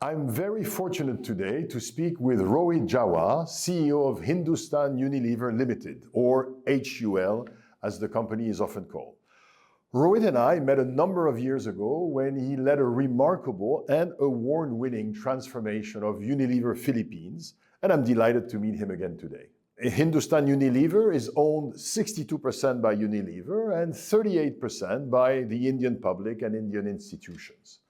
I'm very fortunate today to speak with Rohit Jawa, CEO of Hindustan Unilever Limited, or HUL, as the company is often called. Rohit and I met a number of years ago when he led a remarkable and award-winning transformation of Unilever Philippines, and I'm delighted to meet him again today. Hindustan Unilever is owned 62% by Unilever and 38% by the Indian public and Indian institutions.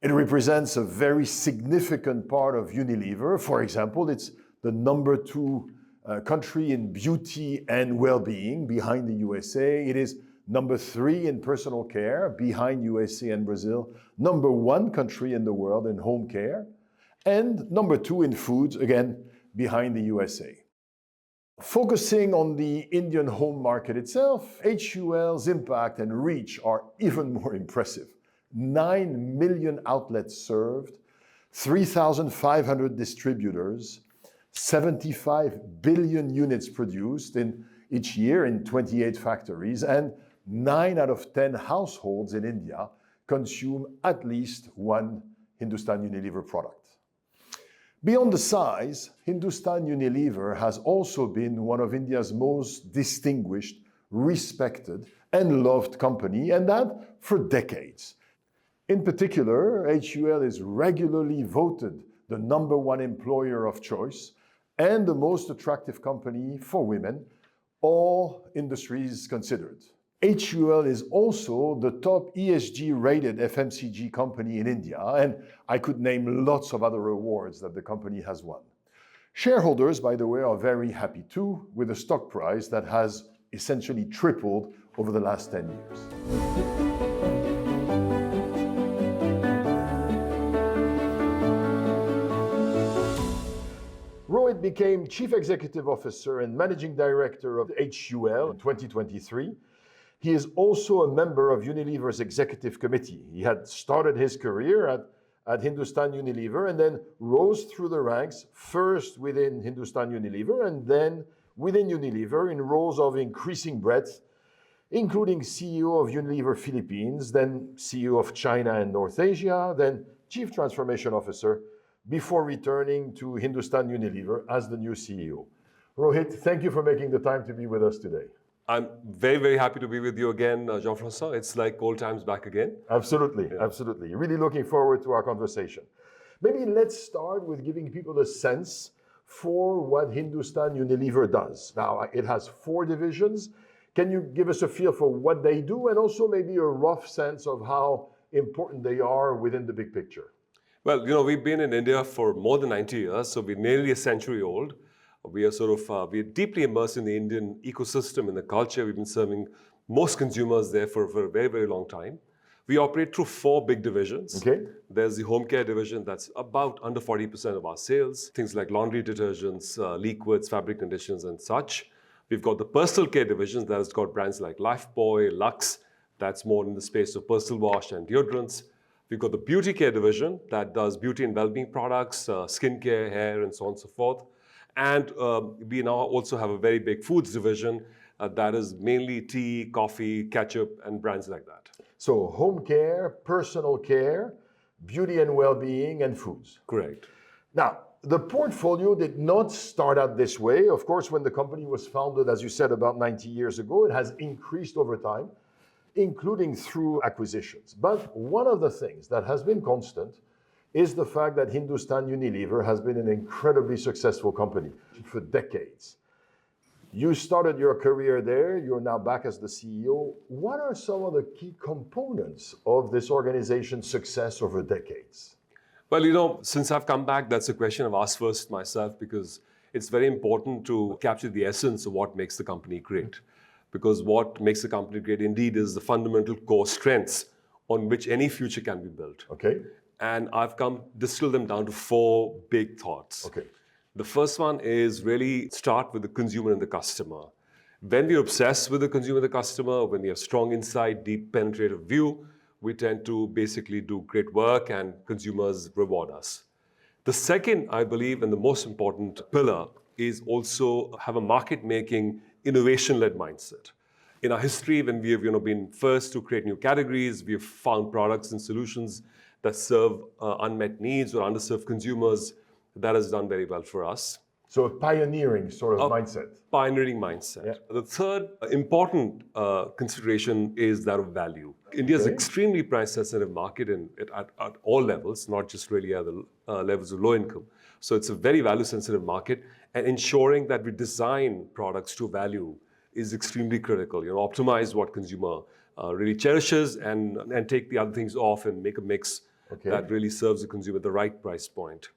It represents a very significant part of Unilever. For example, it's the number 2 country in beauty and well-being behind the USA. It is number 3 in personal care behind USA and Brazil, number 1 country in the world in home care, and number 2 in foods, again, behind the USA. Focusing on the Indian home market itself, HUL's impact and reach are even more impressive. 9 million outlets served, 3,500 distributors, 75 billion units produced in each year in 28 factories, and 9 out of 10 households in India consume at least one Hindustan Unilever product. Beyond the size, Hindustan Unilever has also been one of India's most distinguished, respected, and loved company, and that for decades. In particular, HUL is regularly voted the number 1 employer of choice and the most attractive company for women, all industries considered. HUL is also the top ESG-rated FMCG company in India, and I could name lots of other awards that the company has won. Shareholders, by the way, are very happy too, with a stock price that has essentially tripled over the last 10 years. Rohit became Chief Executive Officer and Managing Director of HUL in 2023. He is also a member of Unilever's Executive Committee. He had started his career at Hindustan Unilever and then rose through the ranks, first within Hindustan Unilever and then within Unilever in roles of increasing breadth, including CEO of Unilever Philippines, then CEO of China and North Asia, then Chief Transformation Officer, before returning to Hindustan Unilever as the new CEO. Rohit, thank you for making the time to be with us today. I'm very, very happy to be with you again, Jean-François. It's like old times back again. Absolutely, yeah. Absolutely. Really looking forward to our conversation. Maybe let's start with giving people a sense for what Hindustan Unilever does. Now, it has 4 divisions. Can you give us a feel for what they do and also maybe a rough sense of how important they are within the big picture? Well, we've been in India for more than 90 years, so we're nearly a century old. We are we're deeply immersed in the Indian ecosystem and the culture. We've been serving most consumers there for a very, very long time. We operate through 4 big divisions. Okay. There's the home care division that's about under 40% of our sales. Things like laundry detergents, liquids, fabric conditioners and such. We've got the personal care division that has got brands like Lifebuoy, Lux, that's more in the space of personal wash and deodorants. We've got the beauty care division that does beauty and well-being products, skincare, hair, and so on and so forth. And we now also have a very big foods division that is mainly tea, coffee, ketchup, and brands like that. So home care, personal care, beauty and well-being, and foods. Correct. Now, the portfolio did not start out this way. Of course, when the company was founded, as you said, about 90 years ago, it has increased over time, including through acquisitions. But one of the things that has been constant is the fact that Hindustan Unilever has been an incredibly successful company for decades. You started your career there, you're now back as the CEO. What are some of the key components of this organization's success over decades? Well, since I've come back, that's a question I've asked first myself because it's very important to capture the essence of what makes the company great. Because what makes the company great indeed is the fundamental core strengths on which any future can be built. Okay. And I've distilled them down to 4 big thoughts. Okay. The first one is really start with the consumer and the customer. When we're obsessed with the consumer and the customer, when we have strong insight, deep penetrative view, we tend to basically do great work and consumers reward us. The second, I believe, and the most important pillar is also have a market-making, innovation-led mindset. In our history, when we have been first to create new categories, we have found products and solutions that serve unmet needs or underserved consumers. That has done very well for us. So a pioneering sort of mindset. Pioneering mindset. Yeah. The third important consideration is that of value. India is an extremely price-sensitive market at all levels, not just really at the levels of low income. So it's a very value-sensitive market, and ensuring that we design products to value is extremely critical. Optimize what consumer really cherishes and take the other things off and make a mix that really serves the consumer at the right price point.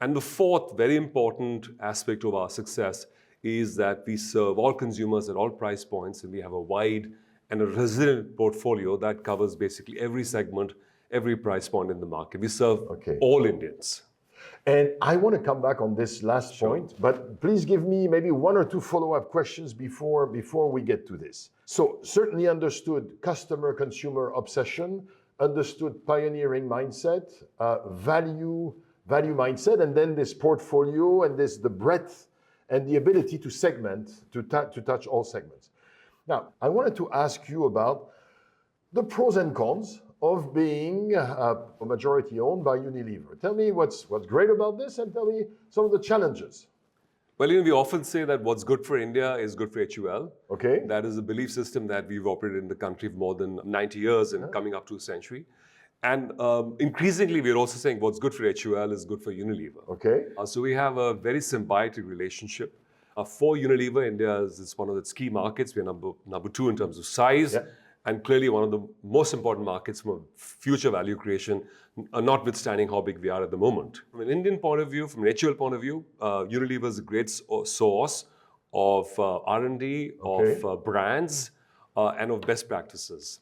And the fourth very important aspect of our success is that we serve all consumers at all price points, and we have a wide and a resilient portfolio that covers basically every segment, every price point in the market. We serve all Indians. And I want to come back on this last point, but please give me maybe one or two follow-up questions before we get to this. So certainly understood customer consumer obsession, understood pioneering mindset, value mindset, and then this portfolio and the breadth and the ability to segment, to touch all segments. Now, I wanted to ask you about the pros and cons of being a majority owned by Unilever. Tell me what's great about this, and tell me some of the challenges. Well, we often say that what's good for India is good for HUL. Okay. That is a belief system that we've operated in the country for more than 90 years and coming up to a century. And increasingly, we're also saying what's good for HUL is good for Unilever. Okay. So we have a very symbiotic relationship. For Unilever, India is one of its key markets. We're number 2 in terms of size, and clearly one of the most important markets from a future value creation, notwithstanding how big we are at the moment. From an Indian point of view, from an HUL point of view, Unilever is a great source of R&D, of brands, and of best practices.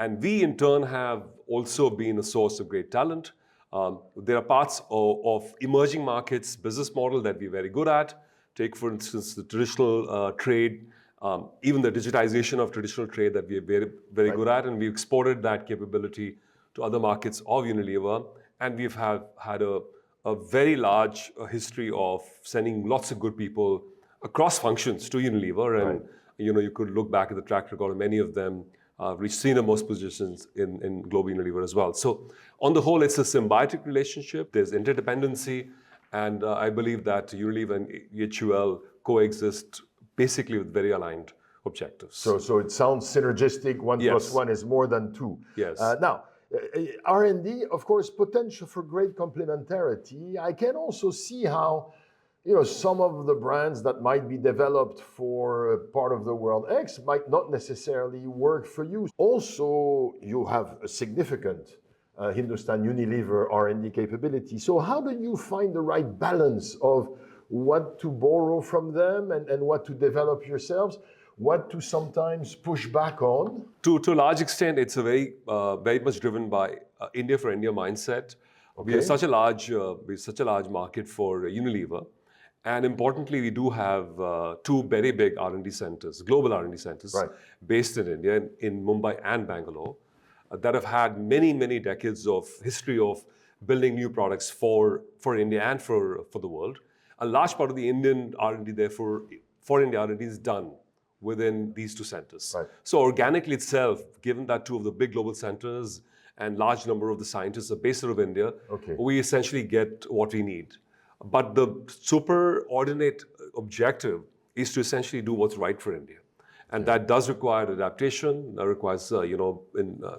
And we, in turn, have also been a source of great talent. There are parts of emerging markets business model that we're very good at. Take, for instance, the traditional trade, even the digitization of traditional trade that we're very, very good at. And we exported that capability to other markets of Unilever. And we've had a very large history of sending lots of good people across functions to Unilever. And you could look back at the track record of many of them. Reached senior most positions in global Unilever as well. So on the whole, it's a symbiotic relationship. There's interdependency. And I believe that Unilever and HUL coexist basically with very aligned objectives. So it sounds synergistic. 1 plus 1 is more than 2. Yes. Now, R&D, of course, potential for great complementarity. I can also see how some of the brands that might be developed for part of the world X might not necessarily work for you. Also, you have a significant Hindustan Unilever R&D capability. So how do you find the right balance of what to borrow from them and what to develop yourselves, what to sometimes push back on? To a large extent, it's a very much driven by India for India mindset. We are such a large market for Unilever. And importantly, we do have 2 very big R&D centers, global R&D centers, based in India, in Mumbai and Bangalore, that have had many, many decades of history of building new products for India and for the world. A large part of the Indian R&D, therefore, for India R&D is done within these 2 centers. So organically itself, given that 2 of the big global centers and large number of the scientists are based out of India, we essentially get what we need. But the superordinate objective is to essentially do what's right for India. And that does require adaptation, that requires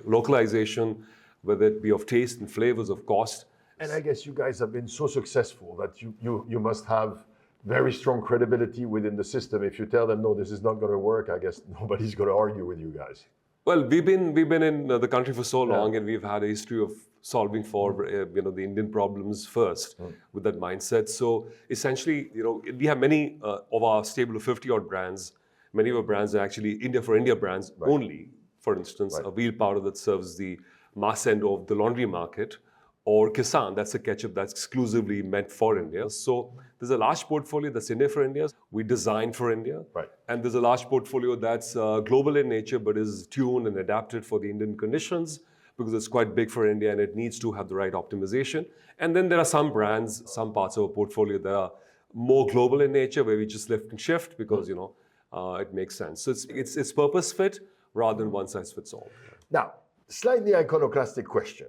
localization, whether it be of taste and flavors, of cost. And I guess you guys have been so successful that you must have very strong credibility within the system. If you tell them, no, this is not going to work, I guess nobody's going to argue with you guys. Well, we've been in the country for so long, and we've had a history of solving for the Indian problems first with that mindset. So essentially, we have many of our stable of 50-odd brands. Many of our brands are actually India for India brands only. For instance, a wheel powder that serves the mass end of the laundry market, or Kisan, that's a ketchup that's exclusively meant for India. So there's a large portfolio that's India for India. We design for India. And there's a large portfolio that's global in nature, but is tuned and adapted for the Indian conditions, because it's quite big for India and it needs to have the right optimization. And then there are some brands, some parts of our portfolio that are more global in nature, where we just lift and shift because, it makes sense. So it's purpose fit rather than one size fits all. Now, slightly iconoclastic question.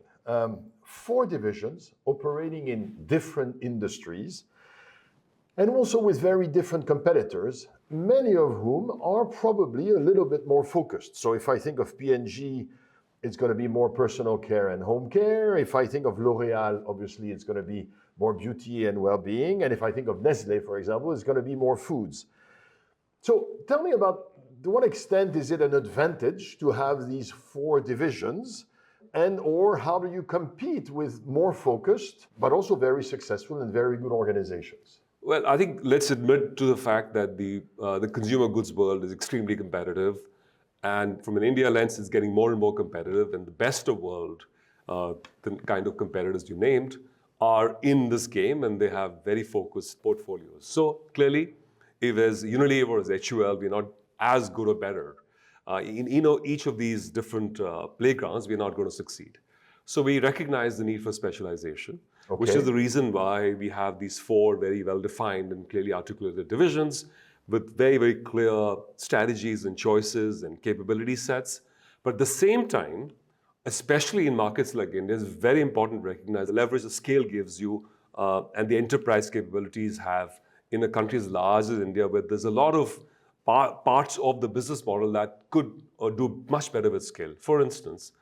four divisions operating in different industries and also with very different competitors, many of whom are probably a little bit more focused. So if I think of P&G, it's going to be more personal care and home care. If I think of L'Oréal, obviously it's going to be more beauty and well-being. And if I think of Nestlé, for example, it's going to be more foods. So tell me about, to what extent is it an advantage to have these four divisions, and or how do you compete with more focused, but also very successful and very good organizations? Well, I think let's admit to the fact that the consumer goods world is extremely competitive. And from an India lens, it's getting more and more competitive. And the best of world, the kind of competitors you named, are in this game and they have very focused portfolios. So clearly, if as Unilever or as HUL, we're not as good or better in each of these different playgrounds, we're not going to succeed. So we recognize the need for specialization, which is the reason why we have these four very well-defined and clearly articulated divisions with very, very clear strategies and choices and capability sets. But at the same time, especially in markets like India, it's very important to recognize the leverage the scale gives you and the enterprise capabilities have in a country as large as India, where there's a lot of parts of the business model that could do much better with scale. For instance,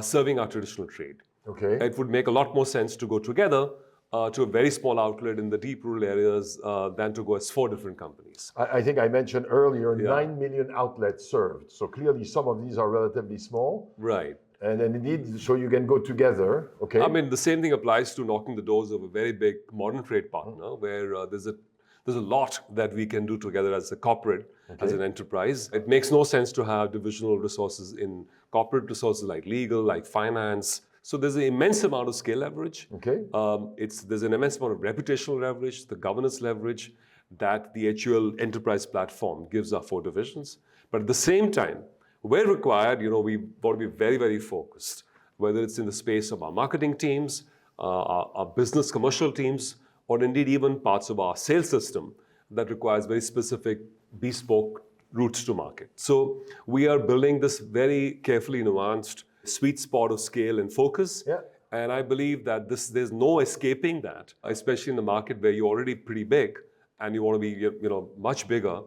serving our traditional trade. It would make a lot more sense to go together to a very small outlet in the deep rural areas than to go as four different companies. I think I mentioned earlier, 9 million outlets served. So clearly some of these are relatively small. Right. And then indeed, so you can go together, I mean, the same thing applies to knocking the doors of a very big modern trade partner, where there's a lot that we can do together as a corporate, as an enterprise. It makes no sense to have divisional resources in corporate resources like legal, like finance. So there's an immense amount of scale leverage. There's an immense amount of reputational leverage, the governance leverage that the HUL enterprise platform gives our four divisions. But at the same time, where required, we want to be very, very focused, whether it's in the space of our marketing teams, our business commercial teams, or indeed even parts of our sales system that requires very specific bespoke routes to market. So we are building this very carefully nuanced sweet spot of scale and focus. And I believe that there's no escaping that, especially in the market where you're already pretty big and you want to be much bigger,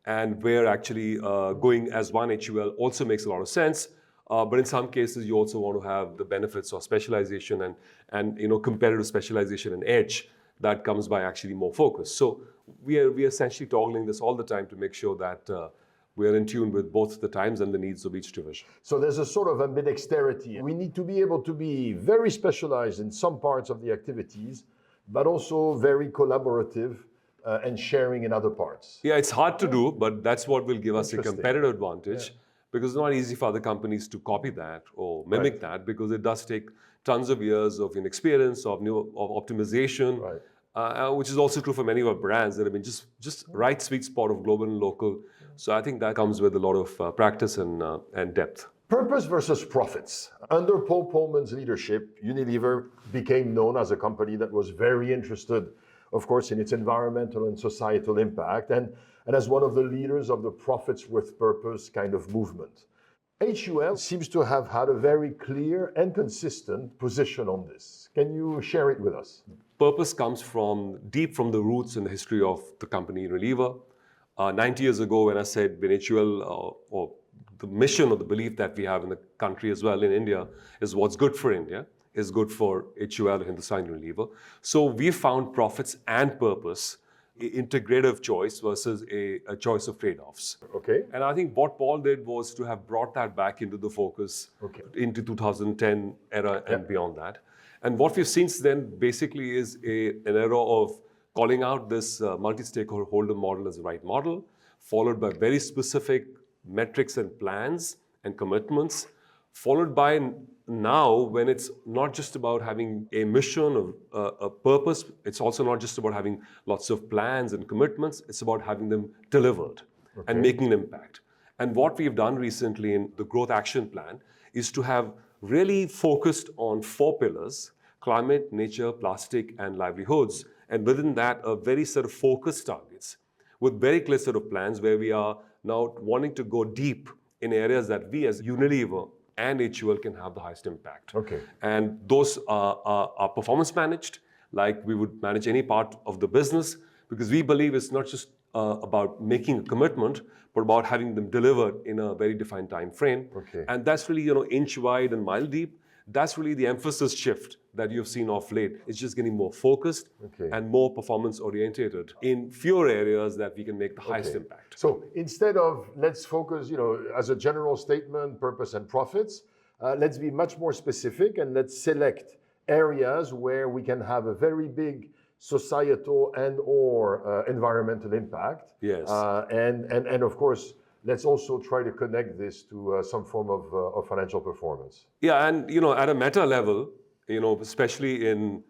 and where actually going as one HUL also makes a lot of sense. But in some cases, you also want to have the benefits of specialization and competitive specialization and edge that comes by actually more focus. So we are essentially toggling this all the time to make sure that we are in tune with both the times and the needs of each division. So there's a sort of ambidexterity. We need to be able to be very specialized in some parts of the activities, but also very collaborative and sharing in other parts. Yeah, it's hard to do, but that's what will give us a competitive advantage, because it's not easy for other companies to copy that or mimic that, because it does take tons of years of experience, of optimization, which is also true for many of our brands that have been just right sweet spot of global and local. So I think that comes with a lot of practice and depth. Purpose versus profits. Under Paul Polman's leadership, Unilever became known as a company that was very interested, of course, in its environmental and societal impact, and as one of the leaders of the profits with purpose kind of movement. HUL seems to have had a very clear and consistent position on this. Can you share it with us? Purpose comes from deep from the roots in the history of the company Unilever. 90 years ago, when I said when HUL, or the mission or the belief that we have in the country as well in India is what's good for India is good for HUL, Hindustan Unilever. So we found profits and purpose integrative choice versus a choice of trade-offs. And I think what Paul did was to have brought that back into the focus into 2010 era and beyond that. And what we've seen since then basically is an era of calling out this multi-stakeholder model as the right model, followed by very specific metrics and plans and commitments, followed by now when it's not just about having a mission or a purpose, it's also not just about having lots of plans and commitments, it's about having them delivered and making an impact. And what we've done recently in the Growth Action Plan is to have really focused on four pillars: climate, nature, plastic, and livelihoods. And within that, a very set of focused targets with very clear set of plans where we are now wanting to go deep in areas that we as Unilever and HUL can have the highest impact. Okay. And those are performance managed, like we would manage any part of the business, because we believe it's not just about making a commitment, but about having them delivered in a very defined time frame. Okay. And that's really, inch wide and mile deep. That's really the emphasis shift that you've seen of late. It's just getting more focused and more performance orientated in fewer areas that we can make the highest impact. So instead of let's focus, as a general statement, purpose and profits, let's be much more specific and let's select areas where we can have a very big societal and or environmental impact. Yes. And of course, let's also try to connect this to some form of financial performance. Yeah, and at a meta level, especially in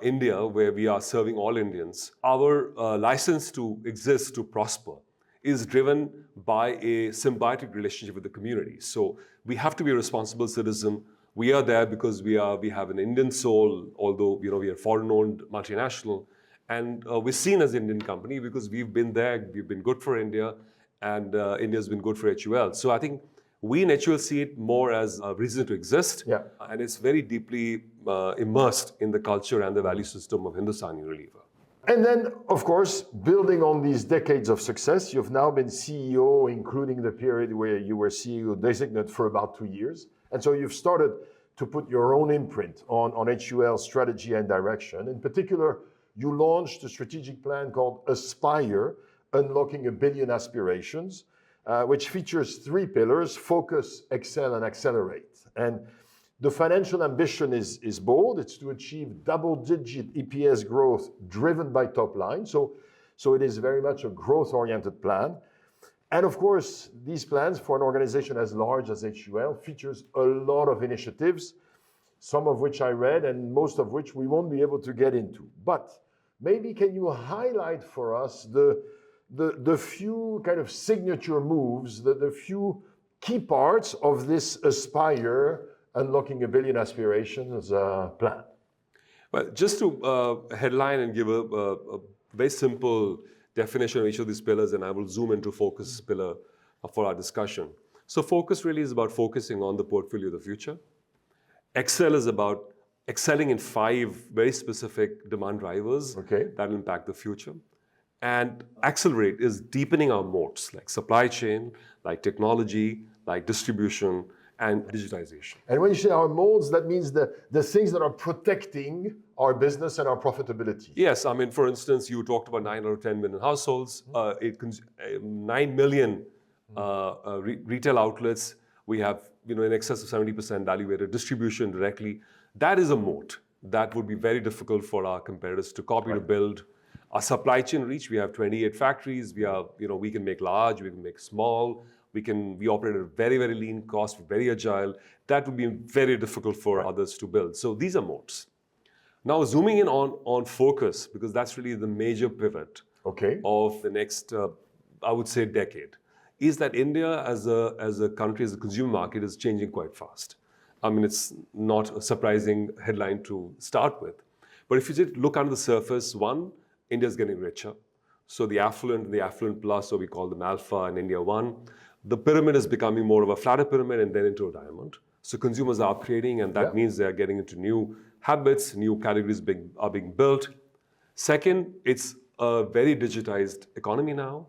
India, where we are serving all Indians, our license to exist, to prosper, is driven by a symbiotic relationship with the community. So we have to be a responsible citizen. We are there because we have an Indian soul, although we are a foreign-owned multinational, and we're seen as an Indian company because we've been there, we've been good for India, and India's been good for HUL. So I think we in HUL see it more as a reason to exist, and it's very deeply immersed in the culture and the value system of Hindustan Unilever. And then, of course, building on these decades of success, you've now been CEO, including the period where you were CEO designate for about 2 years. And so you've started to put your own imprint on HUL's strategy and direction. In particular, you launched a strategic plan called Aspire, Unlocking a Billion Aspirations, which features 3 pillars: focus, excel, and accelerate. And the financial ambition is bold. It's to achieve double-digit EPS growth driven by top line. So it is very much a growth-oriented plan. And of course, these plans for an organization as large as HUL features a lot of initiatives, some of which I read and most of which we won't be able to get into. But maybe can you highlight for us the few kind of signature moves, the few key parts of this Aspire, Unlocking a Billion Aspirations plan? Well, just to headline and give a very simple definition of each of these pillars, and I will zoom into focus pillar for our discussion. So focus really is about focusing on the portfolio of the future. Excel is about excelling in 5 very specific demand drivers that will impact the future. And accelerate is deepening our moats, like supply chain, like technology, like distribution, and digitization. And when you say our molds, that means the things that are protecting our business and our profitability. Yes, I mean, for instance, you talked about 9 out of 10 million households, 9 million retail outlets. We have, in excess of 70% value-added distribution directly. That is a moat that would be very difficult for our competitors to copy, to build. Our supply chain reach, we have 28 factories. We can make large, we can make small. We operate at a very, very lean cost, very agile. That would be very difficult for others to build. So these are moats. Now zooming in on focus, because that's really the major pivot of the next, I would say, decade, is that India as a country, as a consumer market, is changing quite fast. I mean, it's not a surprising headline to start with. But if you just look under the surface, one, India is getting richer. So the affluent plus, so we call them Alpha and India 1. The pyramid is becoming more of a flatter pyramid and then into a diamond. So consumers are upgrading, and that means they are getting into new habits, new categories are being built. Second, it's a very digitized economy now.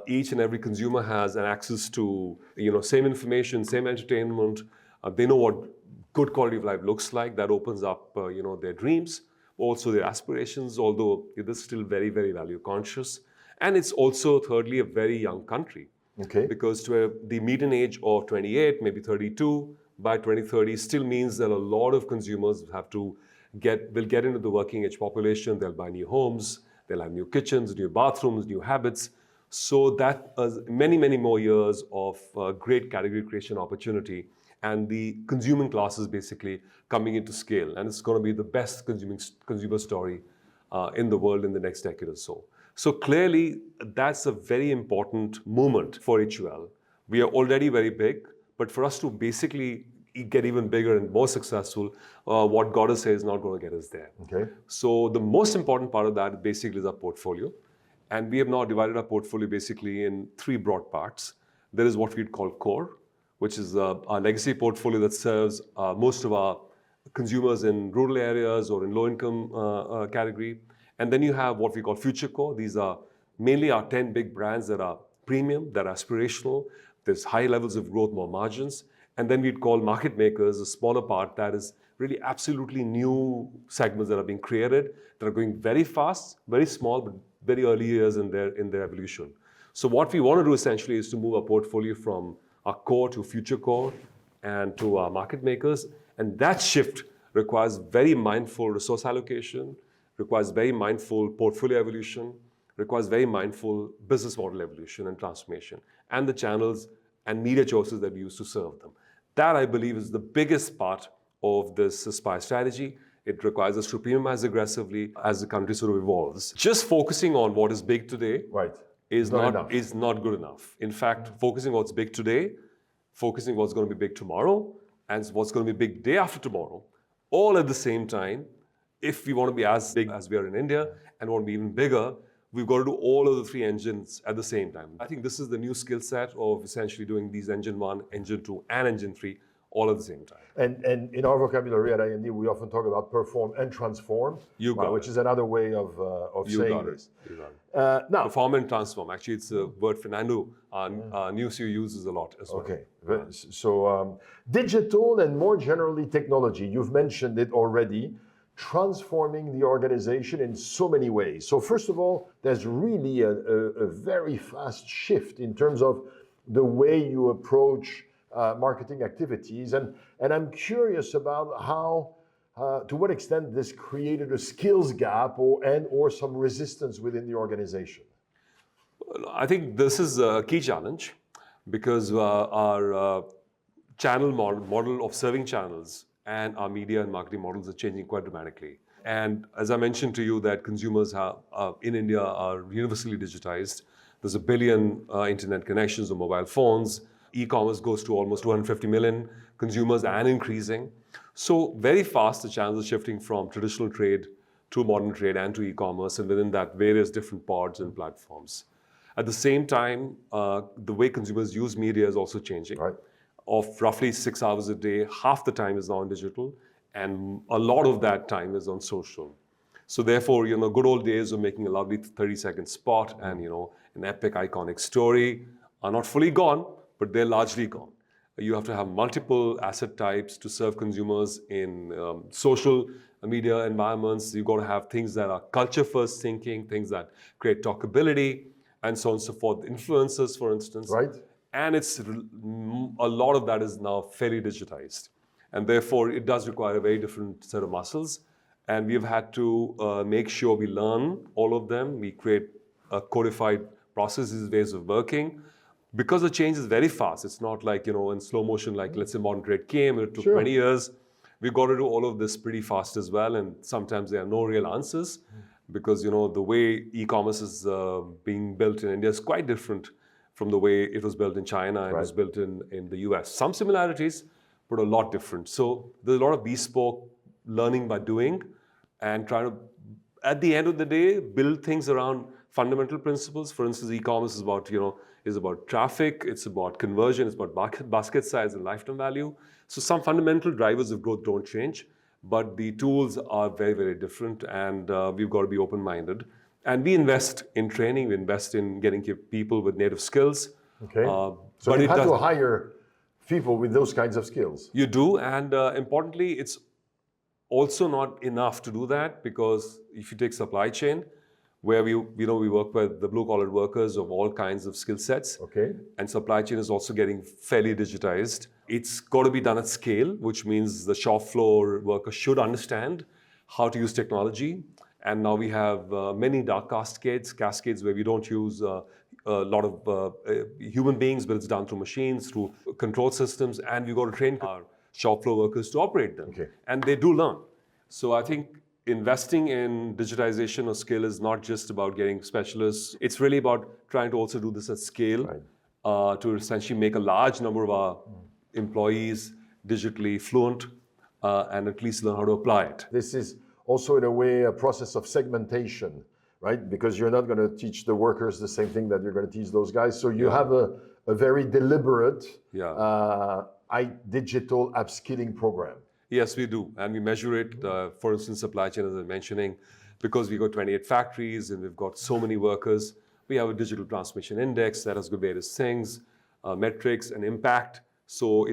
Each and every consumer has an access to same information, same entertainment. They know what good quality of life looks like. That opens up their dreams, also their aspirations, although it is still very, very value conscious. And it's also, thirdly, a very young country. Because the median age of 28, maybe 32 by 2030 still means that a lot of consumers will get into the working age population. They'll buy new homes, they'll have new kitchens, new bathrooms, new habits. So that many, many more years of great category creation opportunity, and the consuming classes basically coming into scale. And it's going to be the best consumer story in the world in the next decade or so. So clearly, that's a very important moment for HUL. We are already very big, but for us to basically get even bigger and more successful, what got us here is not going to get us there. So the most important part of that basically is our portfolio. And we have now divided our portfolio basically in 3 broad parts. There is what we'd call core, which is our legacy portfolio that serves most of our consumers in rural areas or in low-income category. And then you have what we call Future Core. These are mainly our 10 big brands that are premium, that are aspirational. There's high levels of growth, more margins. And then we'd call Market Makers, a smaller part that is really absolutely new segments that are being created, that are going very fast, very small, but very early years in their evolution. So what we want to do essentially is to move our portfolio from our core to Future Core and to our Market Makers. And that shift requires very mindful resource allocation, requires very mindful portfolio evolution, requires very mindful business model evolution and transformation, and the channels and media choices that we use to serve them. That, I believe, is the biggest part of this Aspire strategy. It requires us to premiumize aggressively as the country sort of evolves. Just focusing on what is big today is not good enough. In fact, focusing on what's big today, focusing what's going to be big tomorrow, and what's going to be big day after tomorrow, all at the same time. If we want to be as big as we are in India and want to be even bigger, we've got to do all of the three engines at the same time. I think this is the new skill set of essentially doing these engine 1, engine 2, and engine 3 all at the same time. And in our vocabulary at IND, we often talk about perform and transform, which is another way of saying this. Now, perform and transform. Actually, it's a word Fernando, our new CEO, uses a lot as well. Okay. So digital and more generally technology, you've mentioned it already, transforming the organization in so many ways. So first of all, there's really a very fast shift in terms of the way you approach marketing activities. And I'm curious about how, to what extent this created a skills gap or some resistance within the organization. I think this is a key challenge because our channel model of serving channels and our media and marketing models are changing quite dramatically. And as I mentioned to you, that consumers in India are universally digitized. There's 1 billion internet connections on mobile phones. E-commerce goes to almost 250 million consumers and increasing. So very fast, the channels are shifting from traditional trade to modern trade and to e-commerce, and within that, various different pods and platforms. At the same time, the way consumers use media is also changing. Of roughly 6 hours a day, half the time is now on digital, and a lot of that time is on social. So therefore, good old days of making a lovely 30-second spot and, an epic, iconic story are not fully gone, but they're largely gone. You have to have multiple asset types to serve consumers in social media environments. You've got to have things that are culture-first thinking, things that create talkability, and so on and so forth. Influencers, for instance. And a lot of that is now fairly digitized. And therefore, it does require a very different set of muscles. And we've had to make sure we learn all of them. We create codified processes, ways of working. Because the change is very fast. It's not like, in slow motion, like let's say modern trade came, it took 20 years. We've got to do all of this pretty fast as well. And sometimes there are no real answers because, the way e-commerce is being built in India is quite different from the way it was built in China and was built in the US. Some similarities, but a lot different. So there's a lot of bespoke learning by doing and trying to, at the end of the day, build things around fundamental principles. For instance, e-commerce is about traffic, it's about conversion, it's about basket size and lifetime value. So some fundamental drivers of growth don't change, but the tools are very, very different, and we've got to be open-minded. And we invest in training, we invest in getting people with native skills. So you have to hire people with those kinds of skills. You do, and importantly, it's also not enough to do that, because if you take supply chain, where we work with the blue-collar workers of all kinds of skill sets, and supply chain is also getting fairly digitized. It's got to be done at scale, which means the shop floor worker should understand how to use technology. And now we have many dark cascades where we don't use a lot of human beings, but it's done through machines, through control systems, and we've got to train our shop floor workers to operate them. And they do learn. So I think investing in digitization or skill is not just about getting specialists. It's really about trying to also do this at scale to essentially make a large number of our employees digitally fluent and at least learn how to apply it. This is also in a way a process of segmentation right? Because you're not going to teach the workers the same thing that you're going to teach those guys. So you have a very deliberate digital upskilling program. Yes, we do. And we measure it, for instance, supply chain, as I'm mentioning, because we've got 28 factories and we've got so many workers. We have a digital transformation index that has got various things, metrics and impact. So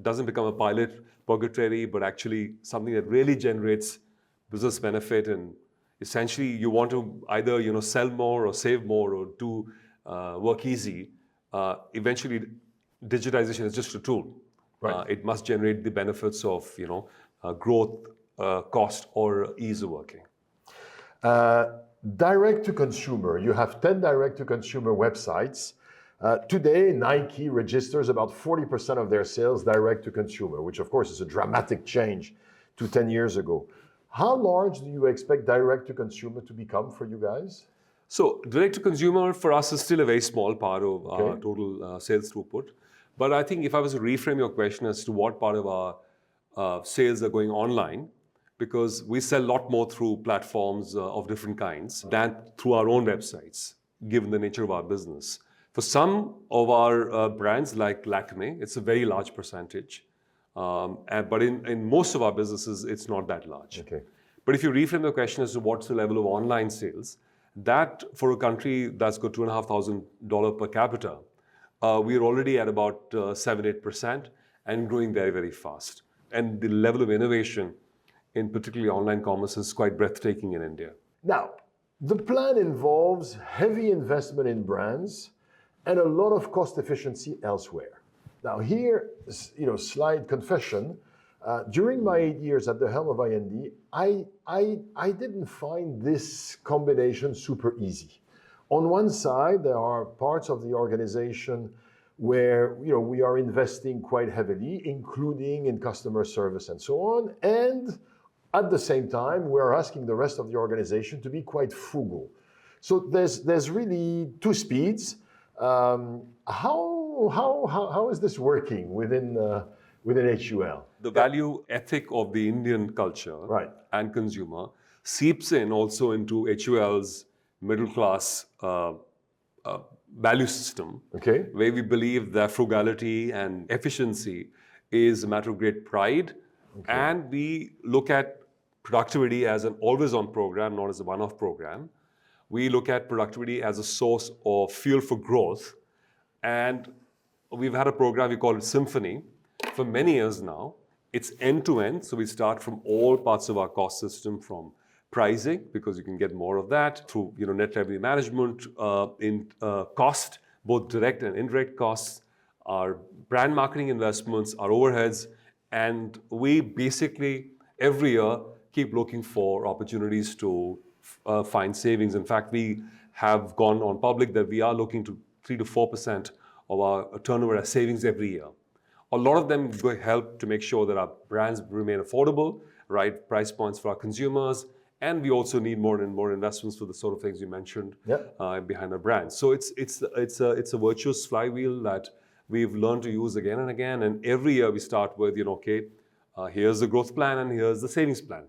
doesn't become a pilot purgatory, but actually something that really generates business benefit. And essentially you want to either sell more or save more or do work easy. Eventually digitization is just a tool. Right. It must generate the benefits of growth, cost, or ease of working. Direct to consumer, you have 10 direct to consumer websites. Today, Nike registers about 40% of their sales direct to consumer, which of course is a dramatic change to 10 years ago. How large do you expect direct to consumer to become for you guys? So direct to consumer for us is still a very small part of our total sales throughput. But I think if I was to reframe your question as to what part of our sales are going online, because we sell a lot more through platforms of different kinds than through our own websites, given the nature of our business. For some of our brands like Lakme, it's a very large percentage. But in most of our businesses, it's not that large. Okay. But if you reframe the question as to what's the level of online sales, that for a country that's got $2,500 per capita, we're already at about 7-8% and growing very, very fast. And the level of innovation in particularly online commerce is quite breathtaking in India. Now, the plan involves heavy investment in brands and a lot of cost efficiency elsewhere. Now here, slight confession, during my 8 years at the helm of IND, I didn't find this combination super easy. On one side, there are parts of the organization where we are investing quite heavily, including in customer service and so on. And at the same time, we're asking the rest of the organization to be quite frugal. So there's really two speeds. How is this working within HUL? The value ethic of the Indian culture and consumer seeps in also into HUL's middle class value system, where we believe that frugality and efficiency is a matter of great pride. And we look at productivity as an always-on program, not as a one-off program. We look at productivity as a source of fuel for growth. And we've had a program, we call it Symphony, for many years now. It's end-to-end, so we start from all parts of our cost system, from pricing, because you can get more of that, through net revenue management, in cost, both direct and indirect costs, our brand marketing investments, our overheads, and we basically every year keep looking for opportunities to find savings. In fact, we have gone on public that we are looking to 3 to 4% of our turnover as savings every year. A lot of them help to make sure that our brands remain affordable, right price points for our consumers, and we also need more and more investments for the sort of things you mentioned behind our brands. So it's a virtuous flywheel that we've learned to use again and again. And every year we start with, here's the growth plan and here's the savings plan.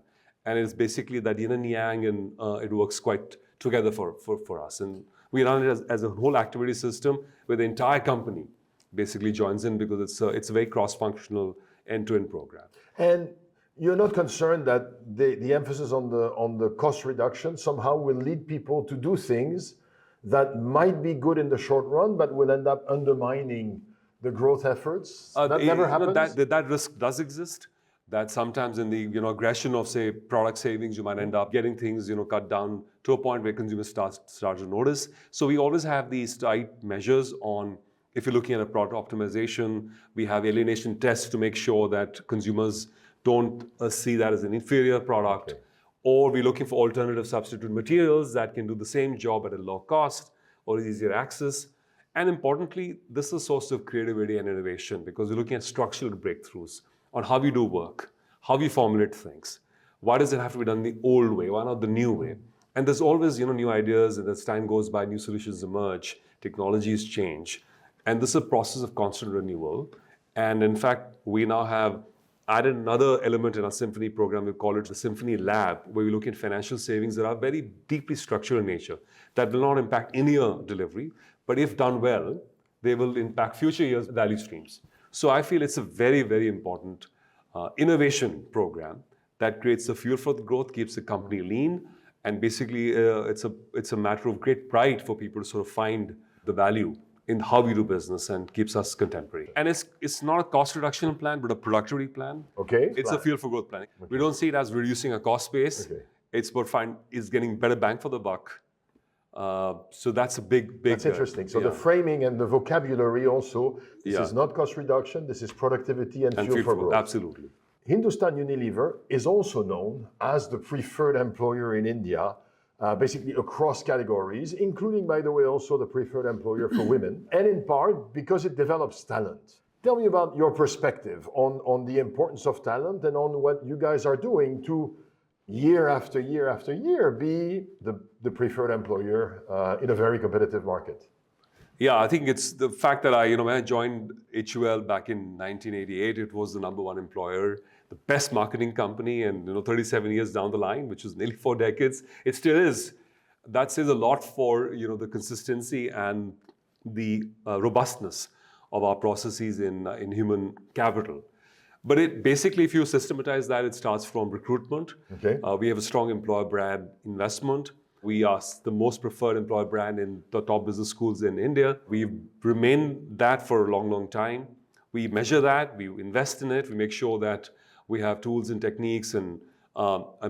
And it's basically that yin and yang, and it works quite together for us. And we run it as a whole activity system where the entire company basically joins in, because it's a very cross-functional end-to-end program. And you're not concerned that the emphasis on the cost reduction somehow will lead people to do things that might be good in the short run, but will end up undermining the growth efforts? That never happens? That risk does exist. That sometimes in the aggression of, say, product savings, you might end up getting things cut down to a point where consumers start to notice. So we always have these tight measures on, if you're looking at a product optimization, we have alienation tests to make sure that consumers don't see that as an inferior product. Or we're looking for alternative substitute materials that can do the same job at a low cost or easier access. And importantly, this is a source of creativity and innovation, because we're looking at structural breakthroughs on how we do work, how we formulate things. Why does it have to be done the old way? Why not the new way? And there's always new ideas, and as time goes by, new solutions emerge, technologies change. And this is a process of constant renewal. And in fact, we now have added another element in our Symphony program. We call it the Symphony Lab, where we look at financial savings that are very deeply structural in nature, that will not impact in-year delivery, but if done well, they will impact future years' value streams. So I feel it's a very, very important innovation program that creates the fuel for the growth, keeps the company lean, and basically it's a matter of great pride for people to sort of find the value in how we do business and keeps us contemporary. And it's not a cost reduction plan, but a productivity plan. Okay. It's a fuel for growth plan. Okay. We don't see it as reducing a cost base. Okay. It's about is getting better bang for the buck. So that's a big. That's interesting. So the framing and the vocabulary also, this is not cost reduction, this is productivity and fuel for growth. Absolutely. Hindustan Unilever is also known as the preferred employer in India, basically across categories, including, by the way, also the preferred employer for women, and in part because it develops talent. Tell me about your perspective on the importance of talent and on what you guys are doing to, year after year after year, be the preferred employer in a very competitive market. Yeah, I think it's the fact that when I joined HUL back in 1988, it was the number one employer, the best marketing company, and 37 years down the line, which is nearly 4 decades, it still is. That says a lot for the consistency and the robustness of our processes in human capital. But it basically, if you systematize that, it starts from recruitment. Okay. We have a strong employer brand investment. We are the most preferred employer brand in the top business schools in India. We've remained that for a long, long time. We measure that, we invest in it, we make sure that we have tools and techniques and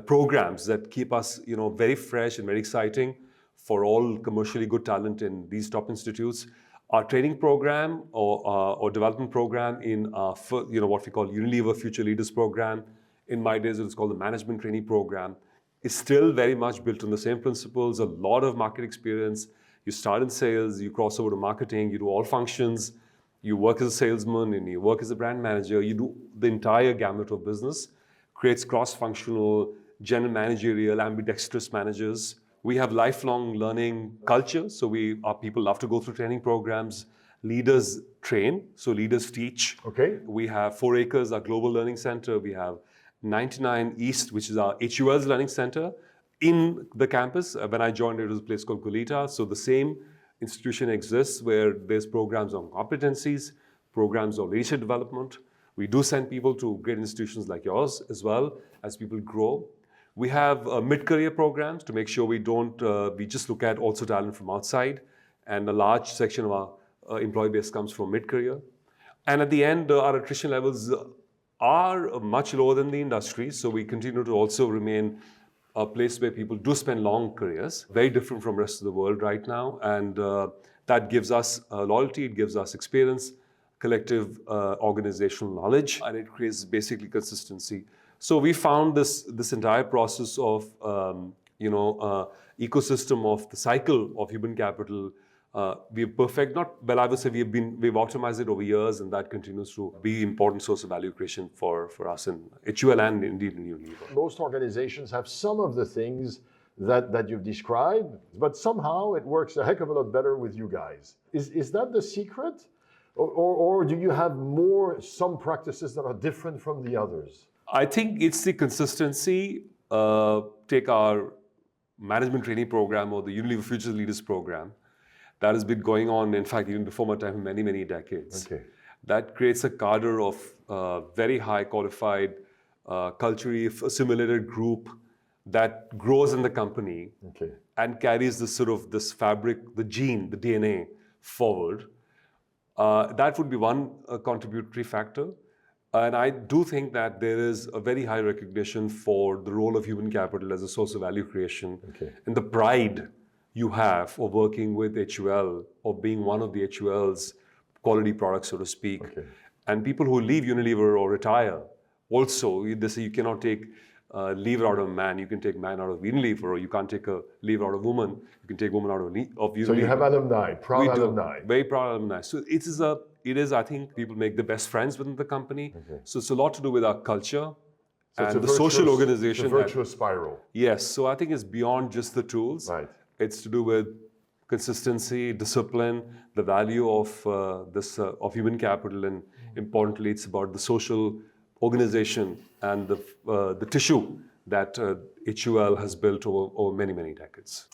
programs that keep us very fresh and very exciting for all commercially good talent in these top institutes. Our training program or development program in what we call Unilever Future Leaders program, in my days it was called the Management Trainee Program, is still very much built on the same principles, a lot of market experience. You start in sales, you cross over to marketing, you do all functions, you work as a salesman and you work as a brand manager, you do the entire gamut of business, creates cross-functional, general managerial, ambidextrous managers. We have lifelong learning culture, so our people love to go through training programs. Leaders train, so leaders teach. Okay. We have 4 Acres, our global learning center. We have 99 East, which is our HUL's learning center, in the campus. When I joined, it was a place called Gulita. So the same institution exists where there's programs on competencies, programs on leadership development. We do send people to great institutions like yours as well as people grow. We have mid-career programs to make sure we just look at also talent from outside. And a large section of our employee base comes from mid-career. And at the end, our attrition levels are much lower than the industry. So we continue to also remain a place where people do spend long careers, very different from the rest of the world right now. And that gives us loyalty, it gives us experience, collective organizational knowledge, and it creates basically consistency. So we found this entire process of, ecosystem of the cycle of human capital. We're perfect, I would say we've optimized it over years, and that continues to be an important source of value creation for us in HUL and indeed in Unilever. Most organizations have some of the things that you've described, but somehow it works a heck of a lot better with you guys. Is that the secret? Or do you have some practices that are different from the others? I think it's the consistency. Take our management training program or the Unilever Future Leaders program. That has been going on, in fact, even before my time, for many, many decades. Okay. That creates a cadre of very high qualified, culturally assimilated group that grows in the company. Okay. And carries this fabric, the gene, the DNA forward. That would be one contributory factor. And I do think that there is a very high recognition for the role of human capital as a source of value creation. Okay. And the pride you have of working with HUL, of being one of the HUL's quality products, so to speak. Okay. And people who leave Unilever or retire, also, they say you cannot take leave out of man, you can take man out of Unilever, or you can't take a leave out of woman, you can take woman out of Unilever. So you have alumni, proud alumni. Very proud alumni. So it is, I think, people make the best friends within the company. Okay. So it's a lot to do with our culture and the social organization. It's a virtuous spiral. Yes, so I think it's beyond just the tools. Right. It's to do with consistency, discipline, the value of human capital, and importantly, it's about the social organization and the tissue that HUL has built over many, many decades.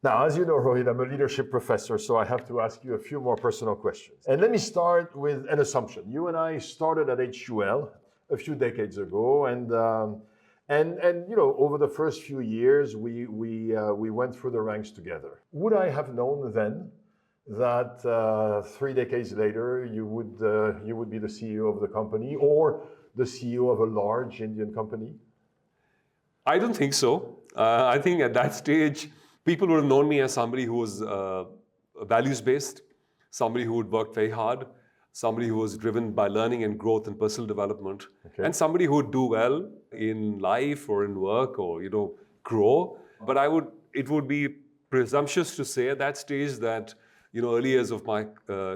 Now, as you know, Rohit, I'm a leadership professor, so I have to ask you a few more personal questions. And let me start with an assumption. You and I started at HUL a few decades ago, and you know, over the first few years, we went through the ranks together. Would I have known then that 3 decades later you would be the CEO of the company or the CEO of a large Indian company? I don't think so. I think at that stage, people would have known me as somebody who was values-based, somebody who would work very hard, somebody who was driven by learning and growth and personal development, and somebody who would do well in life or in work or, you know, grow. But it would be presumptuous to say at that stage that, you know, early years of my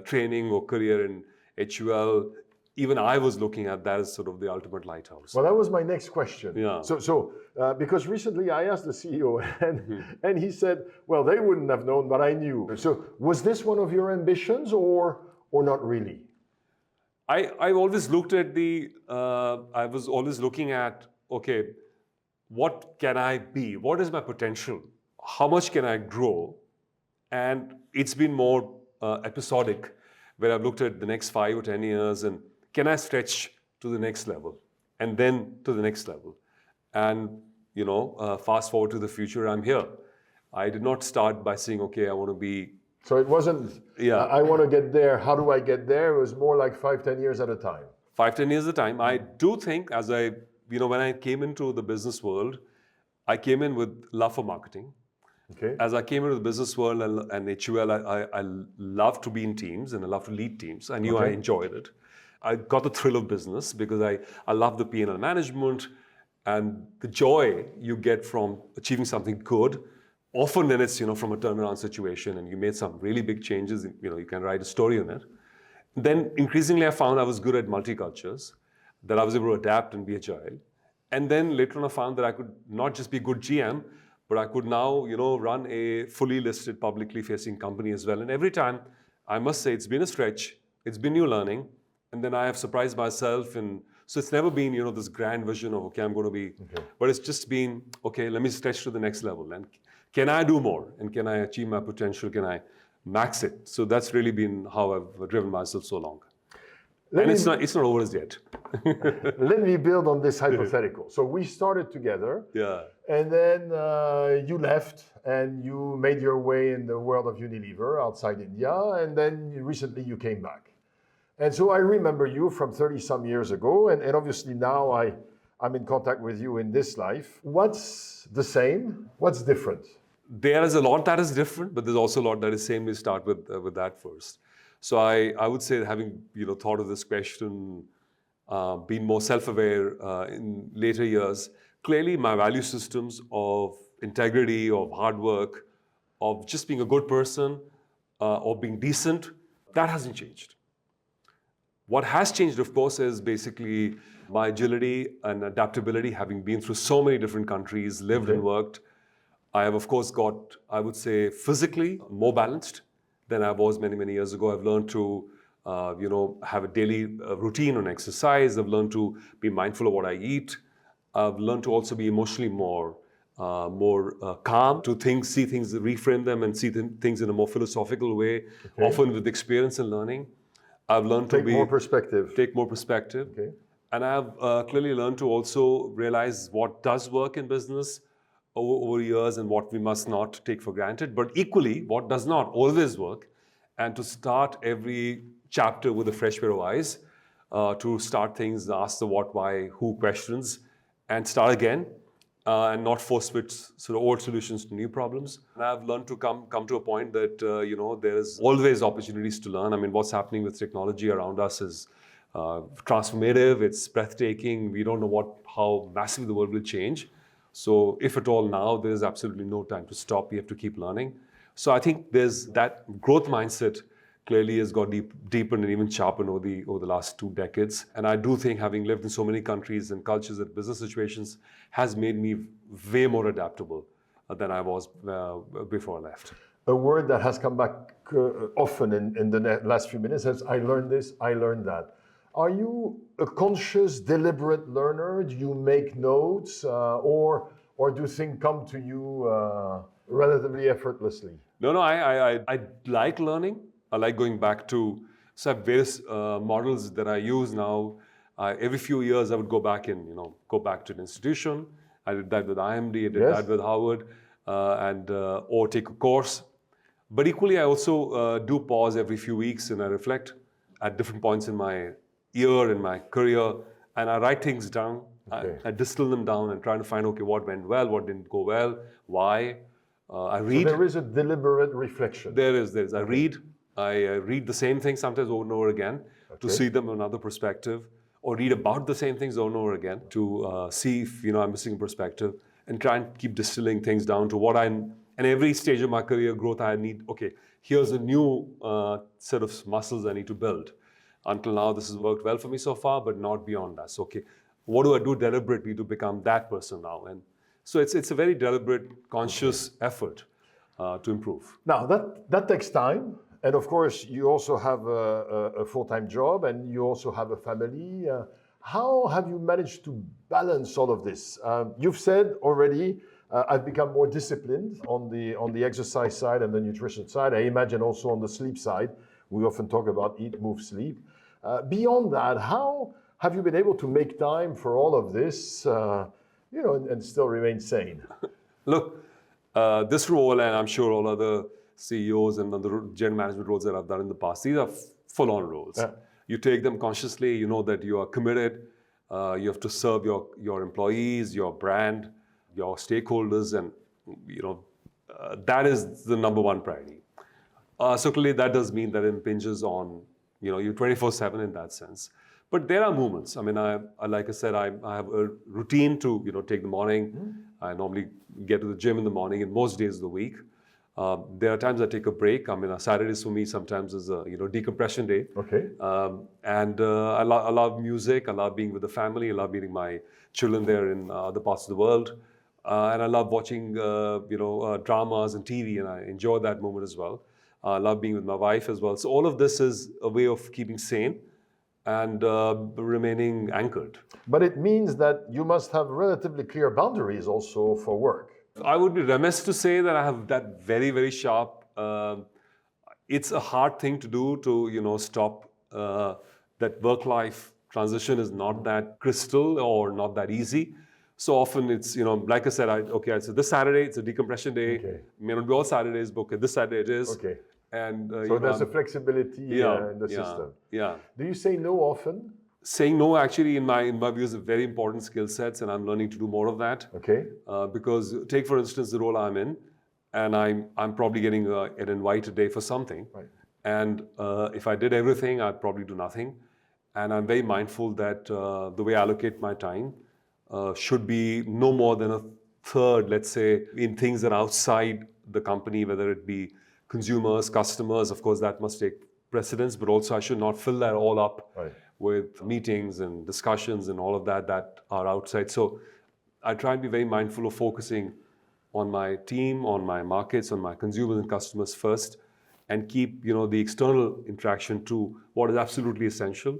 training or career in HUL, even I was looking at that as sort of the ultimate lighthouse. Well, that was my next question. Yeah. So because recently I asked the CEO and he said, well, they wouldn't have known, but I knew. So was this one of your ambitions or not really? I always looked at I was always looking at, okay, what can I be? What is my potential? How much can I grow? And it's been more episodic, where I've looked at the next 5 or 10 years and can I stretch to the next level and then to the next level? And, you know, fast forward to the future, I'm here. I did not start by saying, okay, I want to be. So it wasn't, I want to get there. How do I get there? It was more like 5-10 years at a time. 5-10 years at a time. I do think when I came into the business world, I came in with love for marketing. Okay. As I came into the business world and HUL, I love to be in teams and I love to lead teams. I knew I enjoyed it. I got the thrill of business because I love the P&L management and the joy you get from achieving something good. Often then it's, you know, from a turnaround situation and you made some really big changes, you know, you can write a story on it. Then increasingly I found I was good at multicultures, that I was able to adapt and be agile. And then later on I found that I could not just be a good GM, but I could now, you know, run a fully listed, publicly facing company as well. And every time, I must say, it's been a stretch. It's been new learning. And then I have surprised myself. And so it's never been, you know, this grand vision of, okay, I'm going to be, but it's just been, okay, let me stretch to the next level. And can I do more? And can I achieve my potential? Can I max it? So that's really been how I've driven myself so long. It's not over as yet. Let me build on this hypothetical. So we started together. Yeah. And then you left and you made your way in the world of Unilever outside India. And then recently you came back. And so I remember you from 30 some years ago. And obviously now I'm in contact with you in this life. What's the same? What's different? There is a lot that is different, but there's also a lot that is same. We start with that first. So I would say, having, you know, thought of this question, been more self-aware in later years, clearly my value systems of integrity, of hard work, of just being a good person, of being decent, that hasn't changed. What has changed, of course, is basically my agility and adaptability, having been through so many different countries, lived and worked. I have, of course, got, I would say, physically more balanced than I was many, many years ago. I've learned to, you know, have a daily routine on exercise. I've learned to be mindful of what I eat. I've learned to also be emotionally more calm, to see things, reframe them and see things in a more philosophical way, often with experience and learning. I've learned to take more perspective. Okay. And I've clearly learned to also realize what does work in business over years and what we must not take for granted, but equally what does not always work, and to start every chapter with a fresh pair of eyes, to start things, ask the what, why, who questions, and start again, and not force fit sort of old solutions to new problems. And I've learned to come to a point that you know, there's always opportunities to learn. I mean, what's happening with technology around us is transformative. It's breathtaking. We don't know how massive the world will change. So if at all now, there is absolutely no time to stop. We have to keep learning. So I think there's that growth mindset clearly has got deepened and even sharpened over the last 2 decades. And I do think, having lived in so many countries and cultures and business situations, has made me way more adaptable than I was before I left. A word that has come back often in the last few minutes is, I learned this, I learned that. Are you a conscious, deliberate learner? Do you make notes, or do things come to you relatively effortlessly? No, I like learning. I like going back to, so I have various models that I use now. Every few years, I would go back go back to an institution. I did that with IMD, I did Yes. that with Harvard, or take a course. But equally, I also do pause every few weeks and I reflect at different points in my year, in my career, and I write things down. Okay. I distill them down and try to find, okay, what went well, what didn't go well, why. I read. So there is a deliberate reflection. There is. I read. I read the same thing sometimes over and over again to see them from another perspective, or read about the same things over and over again to see if I'm missing a perspective, and try and keep distilling things down to what I'm. And every stage of my career growth, I need. Okay, here's a new set of muscles I need to build. Until now, this has worked well for me so far, but not beyond that. So, okay, what do I do deliberately to become that person now? And so it's a very deliberate, conscious effort to improve. Now that takes time, and of course you also have a full-time job, and you also have a family. How have you managed to balance all of this? You've said already, I've become more disciplined on the exercise side and the nutrition side. I imagine also on the sleep side. We often talk about eat, move, sleep. Beyond that, how have you been able to make time for all of this? And still remain sane? Look, this role, and I'm sure all other CEOs and other general management roles that I've done in the past, these are full-on roles. Yeah. You take them consciously, you know that you are committed, you have to serve your employees, your brand, your stakeholders, and that is the number one priority. So clearly that does mean that it impinges on, you're 24/7 in that sense. But there are moments. I mean, like I said, I have a routine to take the morning. I normally get to the gym in the morning, in most days of the week. There are times I take a break. I mean, Saturdays for me sometimes is a decompression day. Okay. I love music. I love being with the family. I love meeting my children there in other parts of the world. And I love watching dramas and TV, and I enjoy that moment as well. I love being with my wife as well. So all of this is a way of keeping sane and remaining anchored. But it means that you must have relatively clear boundaries also for work. I would be remiss to say that I have that very, very sharp. It's a hard thing to do to stop. That work-life transition is not that crystal or not that easy. So often it's like I said, so this Saturday it's a decompression day. Okay. It may not be all Saturdays, but okay, this Saturday it is. Okay. And so there's a flexibility in the system. Yeah. Do you say no often? Saying no, actually, in my view, is a very important skill set, and I'm learning to do more of that. Okay. Because take for instance the role I'm in, and I'm probably getting an invite a day for something. Right. And if I did everything, I'd probably do nothing. And I'm very mindful that the way I allocate my time should be no more than a third, let's say, in things that are outside the company, whether it be consumers, customers. Of course, that must take precedence, but also I should not fill that all up with meetings and discussions and all of that are outside. So I try and be very mindful of focusing on my team, on my markets, on my consumers and customers first, and keep the external interaction to what is absolutely essential.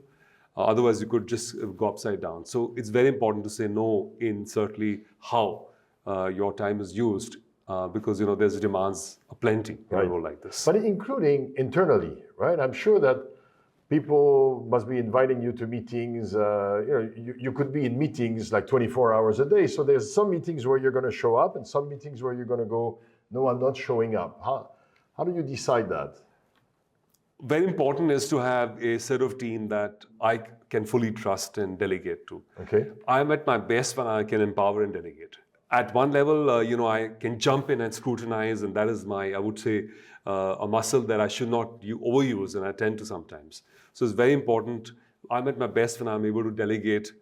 Otherwise, you could just go upside down. So it's very important to say no in certainly how your time is used, because there's demands aplenty in a role like this. But including internally, right? I'm sure that people must be inviting you to meetings. You could be in meetings like 24 hours a day. So there's some meetings where you're going to show up, and some meetings where you're going to go, no, I'm not showing up. How do you decide that? Very important is to have a set of team that I can fully trust and delegate to. Okay. I'm at my best when I can empower and delegate. At one level, I can jump in and scrutinize, and that is I would say, a muscle that I should not overuse, and I tend to sometimes. So it's very important. I'm at my best when I'm able to delegate,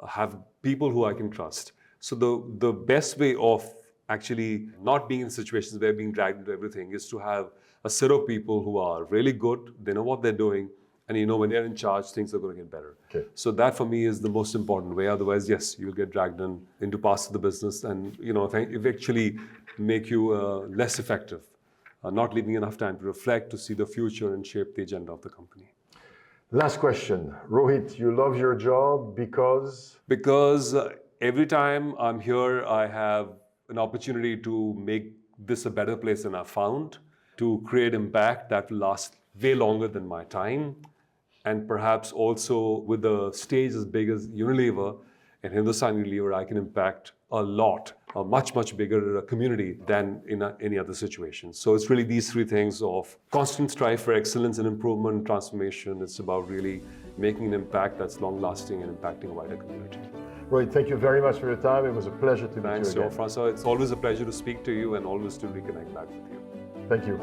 have people who I can trust. So the best way of actually not being in situations where being dragged into everything is to have a set of people who are really good, they know what they're doing, and when they're in charge, things are going to get better. Okay. So that for me is the most important way. Otherwise, yes, you'll get dragged into parts of the business and eventually make you less effective, not leaving enough time to reflect, to see the future and shape the agenda of the company. Last question. Rohit, you love your job because? Because every time I'm here, I have an opportunity to make this a better place than I found, to create impact that will last way longer than my time, and perhaps also with a stage as big as Unilever and Hindustan Unilever, I can impact a lot, a much, much bigger community than in any other situation. So it's really these three things of constant strive for excellence and improvement, transformation. It's about really making an impact that's long-lasting and impacting a wider community. Rohit, thank you very much for your time. It was a pleasure to meet you again. Thanks, Jean-François. It's always a pleasure to speak to you and always to reconnect back with you. Thank you.